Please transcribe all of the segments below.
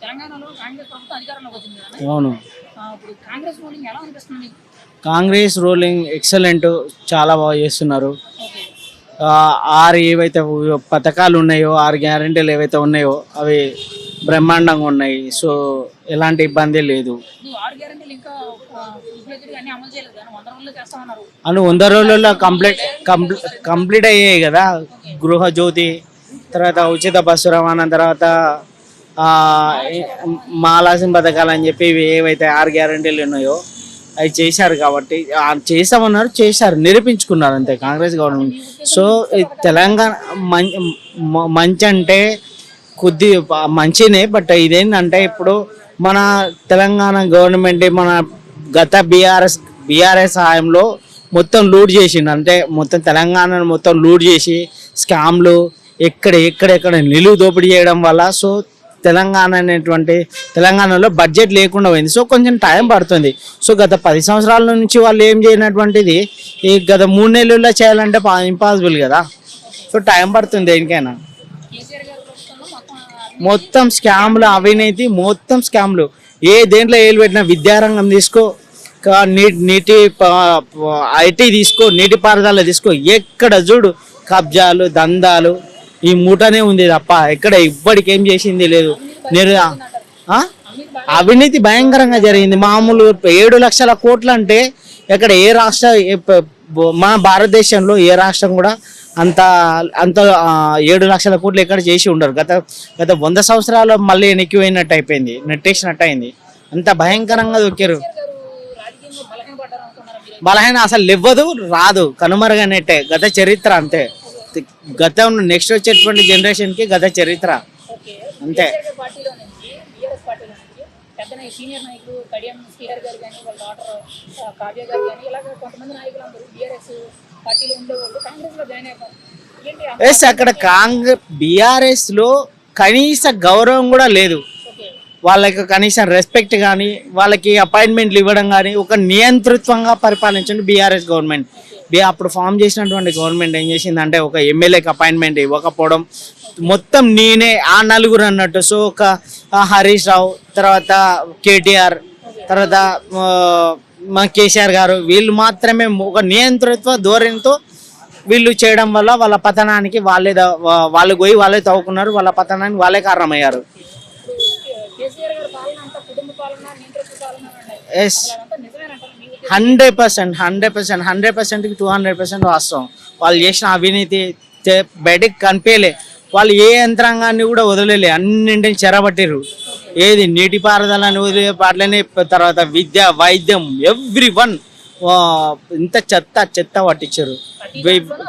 తెలంగాణలో కాంగ్రెస్ ప్రభుత్వం అధికారంలోకి వచ్చింది కదా. అవును. ఇప్పుడు కాంగ్రెస్ రూలింగ్ ఎలా అనిపిస్తుంది మీకు? కాంగ్రెస్ రూలింగ్ ఎక్సలెంట్, చాలా బాగా చేస్తున్నారు. ఓకే. ఆరు ఏవైతే పథకాలు ఉన్నాయో, 6 గ్యారెంటీలు ఏవైతే ఉన్నాయో అవి బ్రహ్మాండంగా ఉన్నాయి. సో ఎలాంటి ఇబ్బంది లేదు. ఇప్పుడు 6 గ్యారెంటీలు ఇంకా ఫుల్ ఫ్లెడ్జ్డ్‌గా అన్ని అమలు చేయలేదు కానీ 100 రోజుల్లో చేస్తామన్నారు. అని 100 రోజుల్లో కంప్లీట్ అయ్యాయి కదా. గృహ జ్యోతి, తర్వాత ఉచిత బస్సు రవాణా, తర్వాత మాలాసిన పథకాలు అని చెప్పి ఇవి ఏవైతే 6 గ్యారెంటీలు ఉన్నాయో అవి చేశారు. కాబట్టి చేసామన్నారు, చేశారు, నిరూపించుకున్నారు అంతే కాంగ్రెస్ గవర్నమెంట్. సో తెలంగాణ మంచి అంటే కొద్ది మంచినే. బట్ ఇదేంటంటే ఇప్పుడు మన తెలంగాణ గవర్నమెంట్ మన గత బీఆర్ఎస్ హాయంలో మొత్తం లూట్ చేసిండు. అంటే మొత్తం తెలంగాణను మొత్తం లూట్ చేసి స్కామ్లు ఎక్కడెక్కడ నిలువు దోపిడీ చేయడం వల్ల సో తెలంగాణలో బడ్జెట్ లేకుండా పోయింది. సో కొంచెం టైం పడుతుంది. సో గత 10 సంవత్సరాల నుంచి వాళ్ళు ఏం చేయనటువంటిది ఈ గత 3 నెలల్లో చేయాలంటే ఇంపాసిబుల్ కదా. సో టైం పడుతుంది దేనికైనా. మొత్తం స్కామ్లు, అవినీతి, మొత్తం స్కామ్లు. ఏ దేంట్లో ఏలు పెట్టినా, విద్యారంగం తీసుకో, నీటి ఐటీ తీసుకో, నీటిపారుదల తీసుకో, ఎక్కడ చూడు కబ్జాలు, దందాలు, ఈ మూటనే ఉంది తప్ప ఎక్కడ ఇప్పటికి ఏం చేసింది లేదు. అవినీతి భయంకరంగా జరిగింది. మామూలు 7 లక్షల కోట్లు అంటే ఎక్కడ ఏ రాష్ట్ర మన భారతదేశంలో ఏ రాష్ట్రం కూడా అంత 7 లక్షల కోట్లు ఎక్కడ చేసి ఉండరు. గత 100 సంవత్సరాలు మళ్ళీ వెనక్కిపోయినట్టు అయిపోయింది, నెట్టేసినట్టు అయింది. అంత భయంకరంగా దొక్కారు. బలహీన అసలు ఇవ్వదు, రాదు, కనుమరుగనేట్టే గత చరిత్ర అంతే. గతం నెక్స్ట్ వచ్చేటువంటి జనరేషన్కి గత చరిత్ర అంతే. సీనియర్ నాయకులు కడియం శ్రీహరి గారు కానీ వాళ్ళ డాక్టర్ కావ్య గారు కానీ ఇలాగ కొంతమంది నాయకులు అందరూ బీఆర్ఎస్ పార్టీలో ఉండేవాళ్ళు కాంగ్రెస్లో జాయిన్ అయిపోయారు. ఎస్, అక్కడ బీఆర్ఎస్ లో కనీస గౌరవం కూడా లేదు. వాళ్ళకి కనీసం రెస్పెక్ట్ కానీ, వాళ్ళకి అపాయింట్మెంట్లు ఇవ్వడం కానీ, ఒక నియంతృత్వంగా పరిపాలించండి బీఆర్ఎస్ గవర్నమెంట్. అప్పుడు ఫామ్ చేసినటువంటి గవర్నమెంట్ ఏం చేసిందంటే ఒక ఎమ్మెల్యేకి అపాయింట్మెంట్ ఇవ్వకపోవడం, మొత్తం నేనే ఆ నలుగురు అన్నట్టు. సో ఒక హరీష్ రావు, తర్వాత కేటీఆర్, తర్వాత మా కేసీఆర్ గారు, వీళ్ళు మాత్రమే ఒక నియంతృత్వ ధోరణితో వీళ్ళు చేయడం వల్ల వాళ్ళ పతనానికి వాళ్ళు పోయి వాళ్ళే తవ్వుకున్నారు. వాళ్ళ పతనానికి వాళ్ళే కారణమయ్యారు. ఎస్, 100%కి 200% వాస్తవం. వాళ్ళు చేసిన అవినీతి బయటకు కనిపించలే. వాళ్ళు ఏ యంత్రాంగాన్ని కూడా వదిలేలే, అన్నింటిని చెరబట్టిరు. ఏది నీటిపారుదలని వదిలే, అట్లనే తర్వాత విద్య, వైద్యం, ఎవ్రీవన్ ఇంత చెత్త పట్టించారు.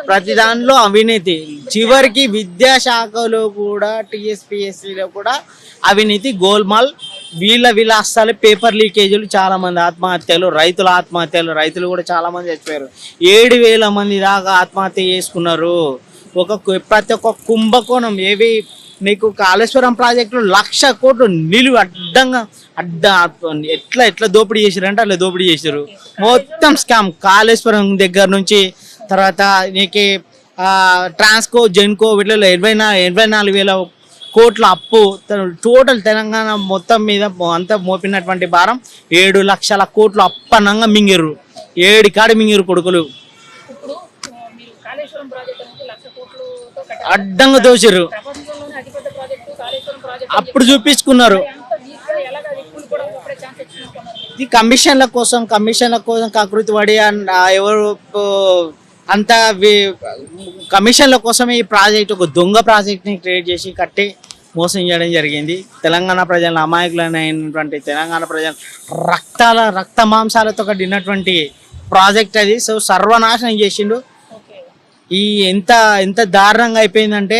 ప్రతి దానిలో అవినీతి. చివరికి విద్యాశాఖలో కూడా, టీఎస్పీఎస్సీలో కూడా అవినీతి, గోల్మాల్. వీళ్ళ అస్సలు పేపర్ లీకేజీలు, చాలా మంది ఆత్మహత్యలు, రైతుల ఆత్మహత్యలు, రైతులు కూడా చాలా మంది చచ్చిపోయారు. 7,000 మంది దాకా ఆత్మహత్య చేసుకున్నారు. ప్రతి ఒక్క కుంభకోణం. ఏవి నీకు కాళేశ్వరం ప్రాజెక్టులో 1,00,000 కోట్లు నిలువ ఎట్లా దోపిడీ చేశారంటే అట్లా దోపిడీ చేశారు. మొత్తం స్కామ్. కాళేశ్వరం దగ్గర నుంచి తర్వాత నీకు ట్రాన్స్కో, జెన్కో వీటిలో 24,000 కోట్ల అప్పు. టోటల్ తెలంగాణ మొత్తం మీద అంతా మోపినటువంటి భారం 7 లక్షల కోట్లు అప్పనంగా మింగిరు. 7 కాడి మింగిరు కొడుకులు. అడ్డంగా దోచారు. అప్పుడు చూపించుకున్నారు. ఇది కమిషన్ల కోసం కకృతి పడి ఎవరు అంతా కమిషన్ల కోసమే ఈ ప్రాజెక్ట్, ఒక దొంగ ప్రాజెక్ట్ని క్రియేట్ చేసి కట్టి మోసం చేయడం జరిగింది. తెలంగాణ ప్రజల అమాయకులైనటువంటి తెలంగాణ ప్రజల రక్త మాంసాలతో కట్టినటువంటి ప్రాజెక్ట్ అది. సో సర్వనాశనం చేసిండు. ఈ ఎంత దారుణంగా అయిపోయిందంటే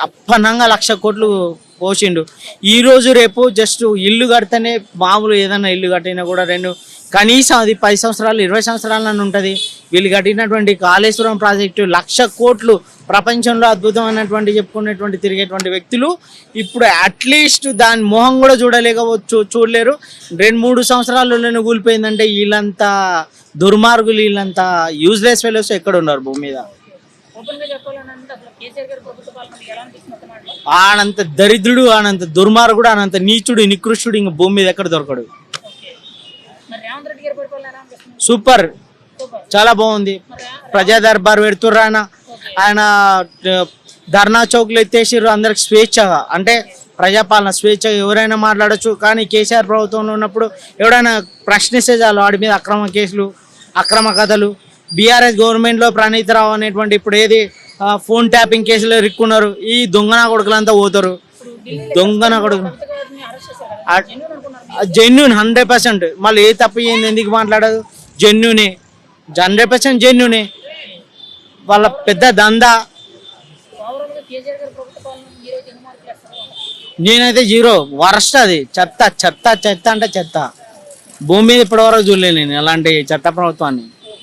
అప్పనంగా 1,00,000 కోట్లు పోసిండు. ఈరోజు రేపు జస్ట్ ఇల్లు కడితేనే, మామూలు ఏదైనా ఇల్లు కట్టినా కూడా కనీసం అది 10 సంవత్సరాలు 20 సంవత్సరాలని ఉంటుంది. వీళ్ళు కట్టినటువంటి కాళేశ్వరం ప్రాజెక్టు 1,00,000 కోట్లు ప్రపంచంలో అద్భుతమైనటువంటి చెప్పుకునేటువంటి తిరిగేటువంటి వ్యక్తులు ఇప్పుడు అట్లీస్ట్ దాని మొహం కూడా చూడలేరు. 2-3 సంవత్సరాల్లోనే కూలిపోయిందంటే వీళ్ళంతా దుర్మార్గులు, వీళ్ళంతా యూజ్లెస్ ఫెలోస్ ఎక్కడ ఉన్నారు భూమి మీద? ఓపెన్గా చెప్పాలంటే అసలు కేసీఆర్ గారి ప్రభుత్వ పాలన మీకు ఎలా అనిపిస్తుంది ఒక మాటలో? ఆనంత దరిద్రుడు, ఆనంత దుర్మార్గుడు, ఆనంత నీచుడు, నికృష్టుడు ఇంక భూమి మీద ఎక్కడ దొరకడు. ఓకే. మరి రేవంత్ రెడ్డి గారి పరిపాలన ఎలా అనిపిస్తుంది? Super, super. చాలా బాగుంది. మరి ప్రజా దర్బార్ పెడుతుర్రు ఆయన. ఆయన ధర్నా చౌక్లు ఎత్తేసిర్రు అందరికి స్వేచ్ఛగా, అంటే ప్రజాపాలన స్వేచ్ఛగా ఎవరైనా మాట్లాడచ్చు. కానీ కేసీఆర్ ప్రభుత్వంలో ఉన్నప్పుడు ఎవరైనా ప్రశ్నిస్తే చాలు వాడి మీద అక్రమ కేసులు, అక్రమ కథలు. బీఆర్ఎస్ గవర్నమెంట్లో ప్రణీతరావు అనేటువంటి ఇప్పుడు ఏది ఫోన్ ట్యాపింగ్ కేసులో ఇరుక్కున్నారు. ఈ దొంగన కొడుకులంతా పోతారు. ఇప్పుడు ఢిల్లీలో దొంగన కొడుకు కవిత గారిని అరెస్ట్ చేశారు కదా, జెన్యూన్ అనుకున్నారు మీరు? జెన్యున్ 100%. మళ్ళీ ఏ తప్పు ఏంది ఎందుకు మాట్లాడదు? జెన్యునే, 100% జెన్యునే. వాళ్ళ పెద్ద దందా. ఓవరాల్ గా కేసీఆర్ గారి ప్రభుత్వ పాలన ఈ రోజు ఎన్ని మార్కులు వేస్తారు? నేనైతే 0, వరస్ట్. అది చెత్త చెత్త చెత్త అంటే చెత్త. భూమి మీద ఇప్పటివరకు చూడలేదు నేను అలాంటి చెత్త ప్రభుత్వాన్ని.